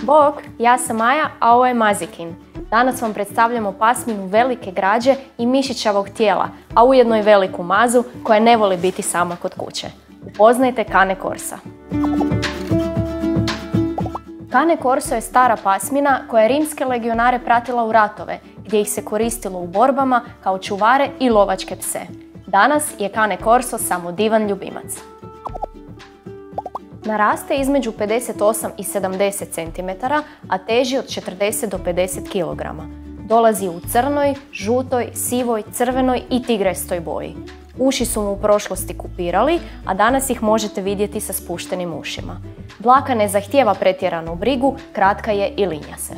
Bok, ja sam Maja, a ovo je Mazikin. Danas vam predstavljamo pasminu velike građe i mišićavog tijela, a ujedno i veliku mazu koja ne voli biti sama kod kuće. Upoznajte Cane Corsa. Cane Corso je stara pasmina koja je rimske legionare pratila u ratove, gdje ih se koristilo u borbama kao čuvare i lovačke pse. Danas je Cane Corso samo divan ljubimac. Naraste između 58 i 70 cm, a teži od 40 do 50 kg. Dolazi u crnoj, žutoj, sivoj, crvenoj i tigrastoj boji. Uši su mu u prošlosti kupirali, a danas ih možete vidjeti sa spuštenim ušima. Dlaka ne zahtijeva pretjeranu brigu, kratka je i linja se.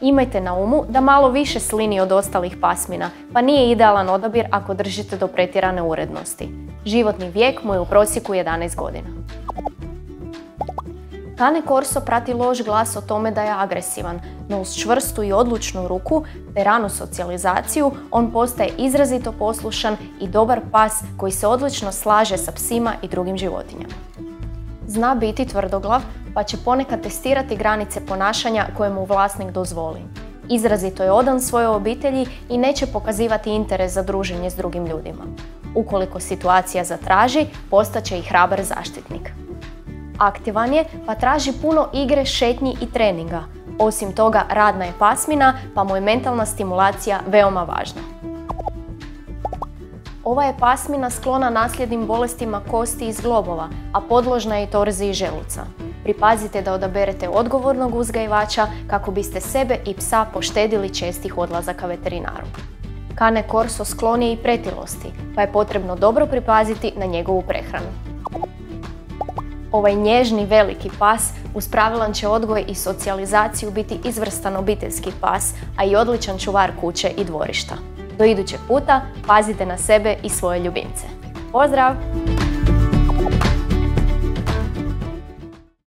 Imajte na umu da malo više slini od ostalih pasmina, pa nije idealan odabir ako držite do pretjerane urednosti. Životni vijek mu je u prosjeku 11 godina. Cane Corso prati loš glas o tome da je agresivan, no uz čvrstu i odlučnu ruku te ranu socijalizaciju on postaje izrazito poslušan i dobar pas koji se odlično slaže sa psima i drugim životinjama. Zna biti tvrdoglav, pa će ponekad testirati granice ponašanja koje mu vlasnik dozvoli. Izrazito je odan svojoj obitelji i neće pokazivati interes za druženje s drugim ljudima. Ukoliko situacija zatraži, postaće i hrabar zaštitnik. Aktivan je, pa traži puno igre, šetnji i treninga. Osim toga, radna je pasmina, pa mu je mentalna stimulacija veoma važna. Ova je pasmina sklona nasljednim bolestima kosti i zglobova, a podložna je i torziji želuca. Pripazite da odaberete odgovornog uzgajivača kako biste sebe i psa poštedili čestih odlazaka veterinaru. Cane Corso sklon je i pretilosti, pa je potrebno dobro pripaziti na njegovu prehranu. Ovaj nježni veliki pas uz pravilan će odgoj i socijalizaciju biti izvrstan obiteljski pas, a i odličan čuvar kuće i dvorišta. Do idućeg puta pazite na sebe i svoje ljubimce. Pozdrav!